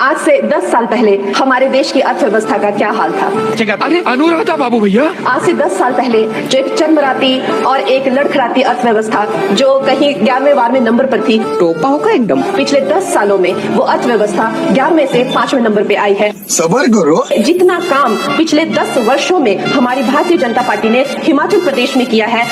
आज से 10 साल पहले हमारे देश की अर्थव्यवस्था का क्या हाल था। अरे अनुराधा बाबू भैया, आज से 10 साल पहले जो एक चरमराती और एक लड़खड़ाती अर्थव्यवस्था जो कहीं 11वें-12वें नंबर पर थी, टोपा होगा एकदम। पिछले 10 सालों में वो अर्थव्यवस्था 11वें से 5वें नंबर पे आई है। सबर करो। जितना काम पिछले 10 वर्षों में हमारी भारतीय जनता पार्टी ने हिमाचल प्रदेश में किया है,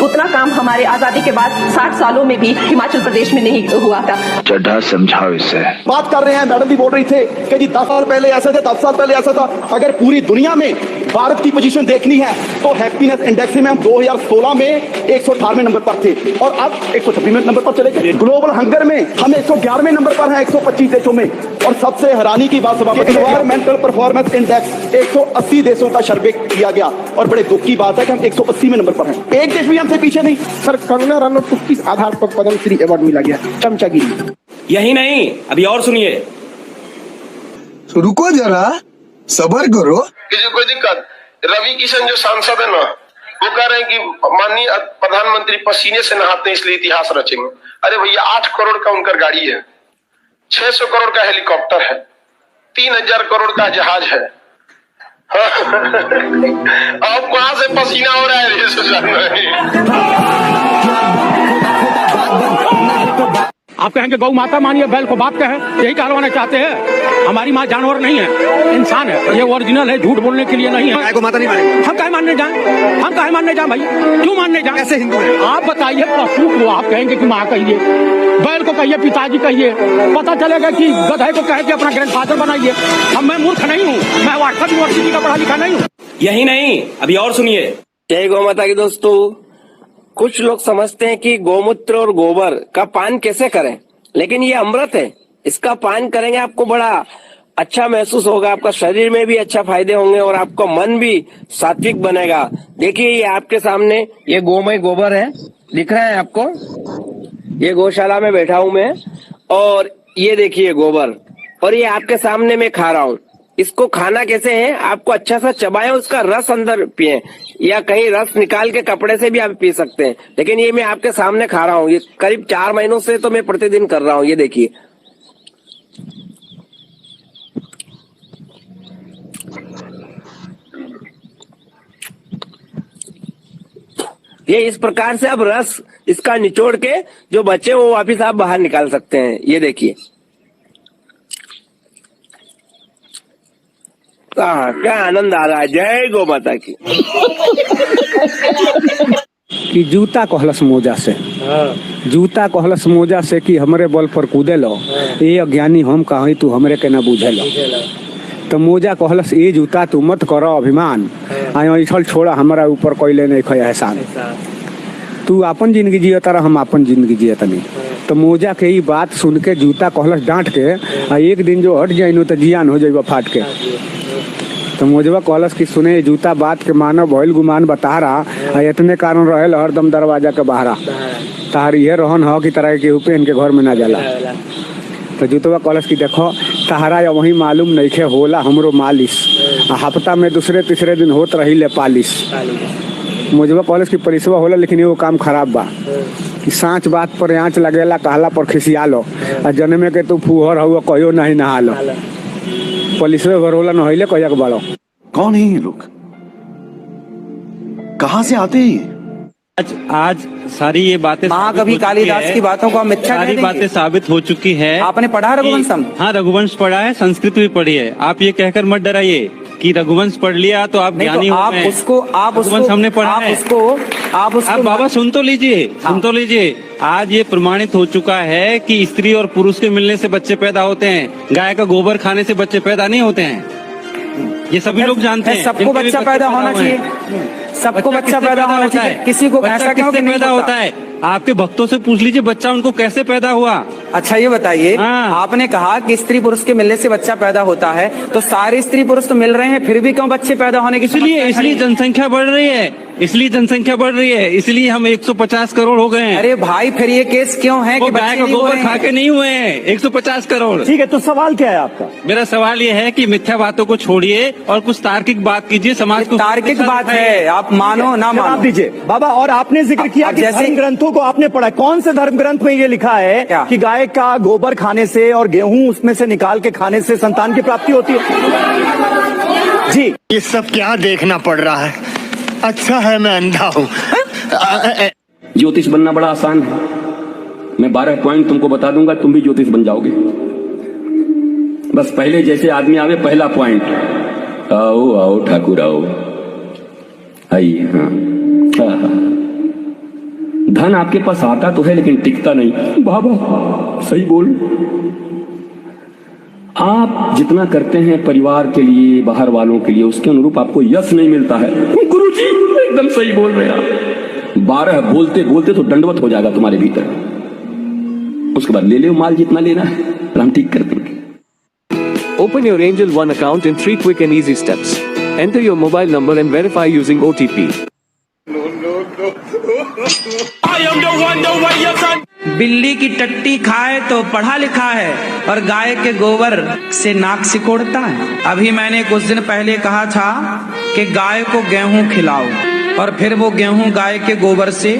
उतना काम हमारे आजादी के बाद 60 सालों में भी हिमाचल प्रदेश में नहीं हुआ था। चड्ढा समझाओ इसे। बात कर रहे हैं, मैडम भी बोल रही थे कि जी 10 साल पहले ऐसे थे, 10 साल पहले ऐसा था। अगर पूरी दुनिया में भारत की पोजीशन देखनी है तो हैप्पीनेस इंडेक्स में हम 2016 में 118वें नंबर पर थे और अब 126वें नंबर पर चले गए। ग्लोबल हंगर में हम 111वें नंबर पर हैं 125 देशों में। और सबसे हैरानी की बात एनवायरमेंटल परफॉर्मेंस इंडेक्स 180 देशों का सर्वे किया गया और बड़े दुख की बात है कि हम 180वें नंबर पर हैं। एक देश भी हमसे पीछे नहीं। सर, कंगना रनौत को किस आधार पर पद्मश्री अवार्ड मिला गया? चमचागिरी। यही नहीं, अभी और सुनिए। रुको जरा, सबर करो। कोई दिक्कत। रवि किशन जो सांसद है ना, वो कह रहे हैं कि माननीय प्रधानमंत्री पसीने से नहाते हैं इसलिए इतिहास रचेंगे। अरे भैया, 8 करोड़ का उनका गाड़ी है, 600 करोड़ का हेलीकॉप्टर है, 3000 करोड़ का जहाज है। अब कहां से पसीना हो रहा है? आप कहेंगे गौ माता मानिए, बैल को बाप कहे, यही कहलवाना चाहते हैं। हमारी माँ जानवर नहीं है, इंसान है। ये ओरिजिनल है, झूठ बोलने के लिए नहीं है। को माता नहीं मानेंगे। हम काहे मानने जाएं? हम काहे मानने जाएं भाई? क्यों मानने जाएं? कैसे हिंदू है? आप बताइए, पशु को आप कहेंगे कि माँ कहिए, बैल को कहिए पिताजी कहिए, पता चलेगा कि गधे को कहे कि अपना ग्रैंडफादर बनाइए। अब मैं मूर्ख नहीं हूँ, मैं वाटफोर्ड यूनिवर्सिटी का पढ़ा लिखा नहीं हूँ। यही नहीं, अभी और सुनिए। जय गौ माता की दोस्तों। कुछ लोग समझते हैं कि गौमूत्र और गोबर का पान कैसे करें, लेकिन ये अमृत है। इसका पान करेंगे आपको बड़ा अच्छा महसूस होगा, आपका शरीर में भी अच्छा फायदे होंगे और आपका मन भी सात्विक बनेगा। देखिए, ये आपके सामने ये गोमय गोबर है, दिख रहा है आपको? ये गौशाला में बैठा हूं मैं और ये देखिए गोबर, और ये आपके सामने मैं खा रहा हूँ। इसको खाना कैसे है, आपको अच्छा सा चबाएं, उसका रस अंदर पिए, या कहीं रस निकाल के कपड़े से भी आप पी सकते हैं। लेकिन ये मैं आपके सामने खा रहा हूँ। ये करीब 4 महीनों से तो मैं प्रतिदिन कर रहा हूँ। ये देखिए, ये इस प्रकार से अब रस इसका निचोड़ के जो बचे वो वापिस आप बाहर निकाल सकते हैं। ये देखिए, क्या आनंद आ रहा है। जय गौ माता की। कि जूता कहलस मोजा से, जूता कहलस मोजा से कि हमरे बल पर कूदे लो, ये अज्ञानी हम कहीं तू हमरे के न बुझे लो। तो मोजा कहलस ये जूता तू मत करो अभिमान, ऐठल छोड़ा हमारा ऊपर कोई नहीं खोया एहसान। तू अपन जिंदगी जिया तारा, हम अपन जिंदगी जिया तनी। तो मोजा के ये बात सुन के जूता कहलस डांट के, एक दिन जो हट जाइनो तो जियान हो जाइबा फाट के। तो मोजवा कहलस कि सुने जूता बात के मानो भइल गुमान बता रहा, इतने कारण रहेल हरदम दरवाजा के बाहरा। तार ये रहन हो कि तरह के पहन के घर में ना जाला। तो जूतवा कहलस कि देखो तहरा या वही मालूम नहीं खे होला हमरो मालिश, हफ्ता में दूसरे तीसरे दिन होत रही ले पालिश। मोजवा कहलस कि परिसवा होला, लेकिन एगो काम खराब बा कि सांच बात पर आँच लगेला, कहला पर खिसिया लो, जन्मे के तू फूहर हुआ कहियो नहीं नहा लो। पुलिस में भरोला नहिले कहिया के बाड़ो। कौन है ये लोग, कहाँ से आते हैं? आज सारी ये बातें महाकवि कालिदास की बातों को हम मिथ्या सारी बातें साबित हो चुकी है। आपने पढ़ा रघुवंशम? हाँ, रघुवंश पढ़ा है, संस्कृत भी पढ़ी है। आप ये कहकर मत डराइए कि रघुवंश पढ़ लिया तो आप ज्ञानी हो गए। रघुवंश हमने पढ़ा है। आप बाबा सुन तो लीजिए, सुन तो लीजिए। आज ये प्रमाणित हो चुका है कि स्त्री और पुरुष के मिलने से बच्चे पैदा होते हैं, गाय का गोबर खाने से बच्चे पैदा नहीं होते हैं। ये सभी लोग जानते हैं। सबको बच्चा पैदा होना चाहिए, सबको बच्चा पैदा होना चाहिए। किसी को ऐसा क्यों पैदा होता है? आपके भक्तों से पूछ लीजिए बच्चा उनको कैसे पैदा हुआ। अच्छा ये बताइए, आपने कहा कि स्त्री पुरुष के मिलने से बच्चा पैदा होता है, तो सारे स्त्री पुरुष तो मिल रहे हैं, फिर भी क्यों बच्चे पैदा होने की? इसलिए जनसंख्या बढ़ रही है, इसलिए जनसंख्या बढ़ रही है, इसलिए हम 150 करोड़ हो गए हैं। अरे भाई, फिर ये केस क्यों है कि गाय का गोबर खा के नहीं हुए हैं 150 करोड़? ठीक है, तो सवाल क्या है आपका? मेरा सवाल ये है कि मिथ्या बातों को छोड़िए और कुछ तार्किक बात कीजिए। समाज को तार्किक बात है, आप मानो ना मानो दीजिए बाबा। और आपने जिक्र किया कि धर्म ग्रंथों को आपने पढ़ा है? कौन से धर्म ग्रंथ में ये लिखा है क्या? कि गाय का गोबर खाने से और गेहूं उसमें से निकाल के खाने से संतान की प्राप्ति होती है? जी ये सब क्या देखना पड़ रहा है? अच्छा है मैं अंधा हूँ। ज्योतिष बनना बड़ा आसान है। मैं 12 पॉइंट तुमको बता दूंगा, तुम भी ज्योतिष बन जाओगे। बस पहले जैसे आदमी आवे, पहला पॉइंट, आओ आओ ठाकुर आओ, आइए। हाँ, धन आपके पास आता तो है लेकिन टिकता नहीं। बाबा सही बोल। आप जितना करते हैं परिवार के लिए, बाहर वालों के लिए, उसके अनुरूप आपको यश नहीं मिलता है। गुरुजी एकदम सही बोल रहे हैं आप। 12 बोलते बोलते तो दंडवत हो जाएगा तुम्हारे भीतर। उसके बाद ले लो माल जितना लेना है, हम ठीक कर देंगे। Open your Angel One account in 3 quick and easy steps. Enter your mobile number and verify using OTP. बिल्ली की टट्टी खाए तो पढ़ा लिखा है और गाय के गोबर से नाक सिकोड़ता है। अभी मैंने कुछ दिन पहले कहा था कि गाय को गेहूं खिलाओ और फिर वो गेहूं गाय के गोबर से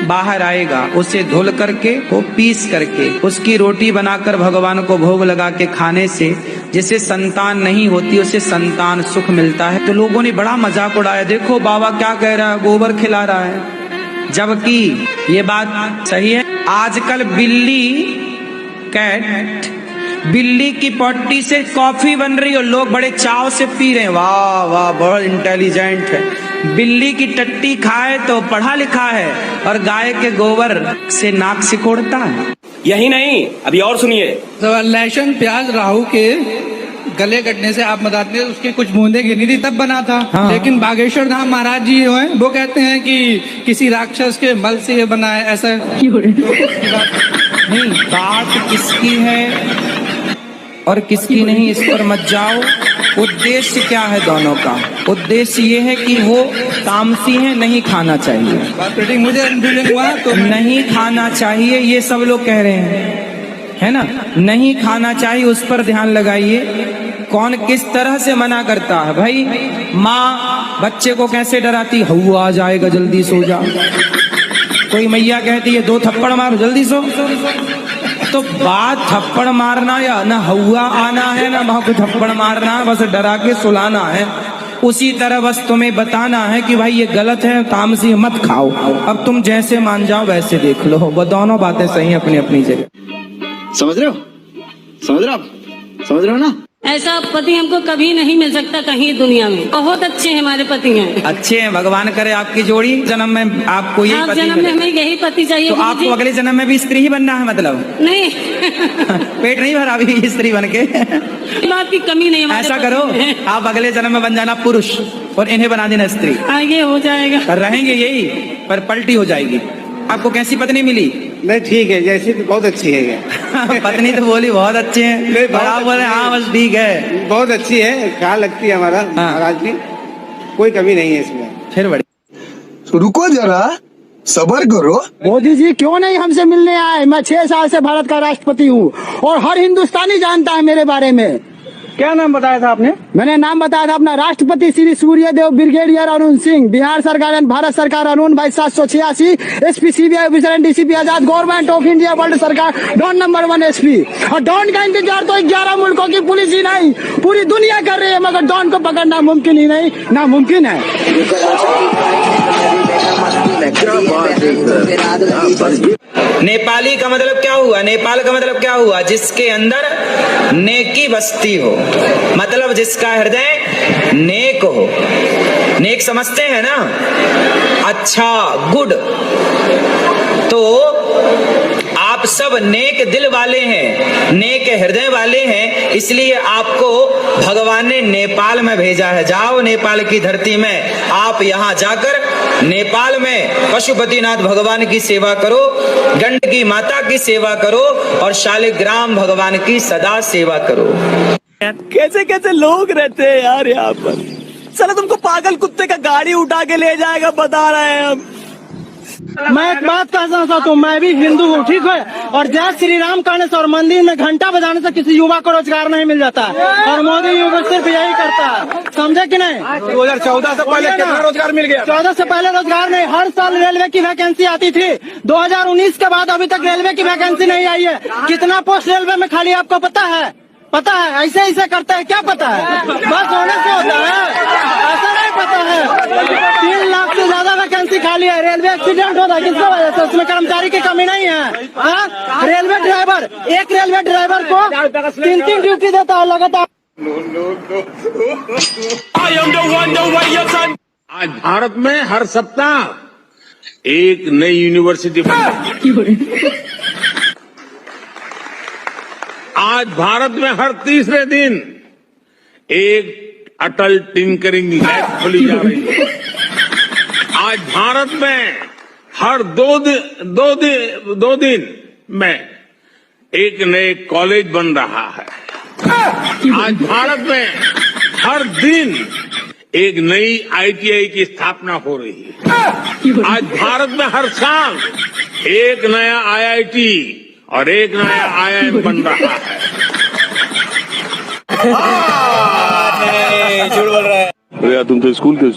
बाहर आएगा। उसे धुल करके, वो पीस करके, उसकी रोटी बनाकर भगवान को भोग लगा के खाने से जिसे संतान नहीं होती उसे संतान सुख मिलता है। तो लोगों ने बड़ा मजाक उड़ाया, देखो बाबा क्या कह रहा है, गोबर खिला रहा है। जबकि ये बात सही है। आजकल बिल्ली की पट्टी से कॉफी बन रही है और लोग बड़े चाव से पी रहे हैं। वाह वाह, बहुत इंटेलिजेंट है। बिल्ली की टट्टी खाए तो पढ़ा लिखा है और गाय के गोबर से नाक सिकोड़ता है। यही नहीं, अभी और सुनिए। तो लहसुन प्याज राहु के गले कटने से आप बताते हैं उसके कुछ बूंदे गिनी थी तब बना था। हाँ। लेकिन बागेश्वर धाम महाराज जी जो हैं वो कहते हैं कि किसी राक्षस के मल से ये बना है। ऐसा नहीं, बात किसकी है और किसकी नहीं इस पर मत जाओ। उद्देश्य क्या है दोनों का? उद्देश्य ये है कि वो तामसी है, नहीं खाना चाहिए। मुझे हुआ तो नहीं खाना चाहिए, ये सब लोग कह रहे हैं, है ना? नहीं खाना चाहिए, उस पर ध्यान लगाइए। कौन किस तरह से मना करता है? भाई माँ बच्चे को कैसे डराती, हवा आ जाएगा जल्दी सो जा। कोई मैया कहती है 2 थप्पड़ मारो जल्दी सो। तो बात थप्पड़ मारना या ना हवा आना है ना वहां को थप्पड़ मारना है, बस डरा के सुलाना है। उसी तरह बस तुम्हें बताना है कि भाई ये गलत है, तामसी मत खाओ। अब तुम जैसे मान जाओ वैसे देख लो। वो दोनों बातें सही हैं अपनी अपनी जगह। समझ रहे हो? समझ रहे हो आप? समझ रहे हो ना? ऐसा पति हमको कभी नहीं मिल सकता कहीं दुनिया में। बहुत अच्छे हमारे पति हैं। अच्छे हैं, भगवान करे आपकी जोड़ी जन्म में आपको यही पति जन्म में हमें यही पति चाहिए। तो आपको अगले जन्म में भी स्त्री ही बनना है मतलब? नहीं पेट नहीं भरा अभी स्त्री बन के? बात की कमी नहीं। ऐसा करो, आप अगले जन्म में बन जाना पुरुष और इन्हें बना देना स्त्री। आगे हो जाएगा। रहेंगे यही पर पलटी हो जाएगी। आपको कैसी पत्नी मिली? नहीं ठीक है, जैसी तो बहुत अच्छी है। पत्नी तो बोली बहुत अच्छे हैं, आप बोले हाँ बस ठीक है, बहुत अच्छी है, ख्याल लगती है हमारा महाराज की, कोई कमी नहीं है इसमें। फिर बड़ी रुको जरा, सबर करो। मोदी जी क्यों नहीं हमसे मिलने आए? मैं 6 साल से भारत का राष्ट्रपति हूँ और हर हिंदुस्तानी जानता है मेरे बारे में। क्या नाम बताया था आपने? मैंने नाम बताया था अपना, राष्ट्रपति श्री सूर्यदेव ब्रिगेडियर अरुण सिंह, बिहार सरकार एंड भारत सरकार अरुण भाई 786, SP CBI officer and DCP Azad, government of India, world सरकार, डॉन नंबर 1 एसपी। और डॉन का इंतजार तो 11 मुल्कों की पुलिस ही नहीं पूरी दुनिया कर रही है, मगर डॉन को पकड़ना मुमकिन ही नहीं, नामुमकिन है। नेपाली का मतलब क्या हुआ? नेपाल का मतलब क्या हुआ? जिसके अंदर नेकी बसती हो, मतलब जिसका हृदय नेक हो। नेक समझते हैं ना? अच्छा, गुड। तो आप सब नेक दिल वाले हैं, नेक हृदय वाले हैं, इसलिए आपको भगवान ने नेपाल में भेजा है। जाओ नेपाल की धरती में, आप यहाँ जाकर नेपाल में पशुपतिनाथ भगवान की सेवा करो, गंडकी माता की सेवा करो और शालिग्राम भगवान की सदा सेवा करो। कैसे कैसे लोग रहते हैं यार यहाँ पर। साला तुमको पागल कुत्ते का गाड़ी उठा के ले जाएगा, बता रहे हैं हम। मैं एक बात कहना चाहता हूँ, मैं भी हिंदू हूँ, ठीक है, और जय श्री राम कहने से और मंदिर में घंटा बजाने से किसी युवा को रोजगार नहीं मिल जाता है, और मोदी युवा सिर्फ यही करता है, समझे कि नहीं? 2014 से पहले कितना रोजगार मिल गया? 14 से पहले रोजगार नहीं, हर साल रेलवे की वैकेंसी आती थी। 2019 के बाद अभी तक रेलवे की वैकेंसी नहीं आई है। कितना पोस्ट रेलवे में खाली आपको पता है? पता है? ऐसे ऐसे करते हैं, क्या पता है? बस होने से होता है, ऐसा नहीं पता है। 3 लाख से ज्यादा वैकेंसी खाली है। रेलवे एक्सीडेंट होता है किसकी वजह से? उसमें कर्मचारी की कमी नहीं है। हाँ? रेलवे ड्राइवर, एक रेलवे ड्राइवर को 3 ड्यूटी देता है लगातार। आज भारत में हर सप्ताह एक नई यूनिवर्सिटी आज भारत में हर तीसरे दिन एक अटल टिंकरिंग लैब खोली जा रही है। आज भारत में हर दो दिन में एक नए कॉलेज बन रहा है। आज भारत में हर दिन एक नई ITI की स्थापना हो रही है। आज भारत में हर साल एक नया IIT और एक नया IIM बन रहा है। अरे यार तुम तो स्कूल के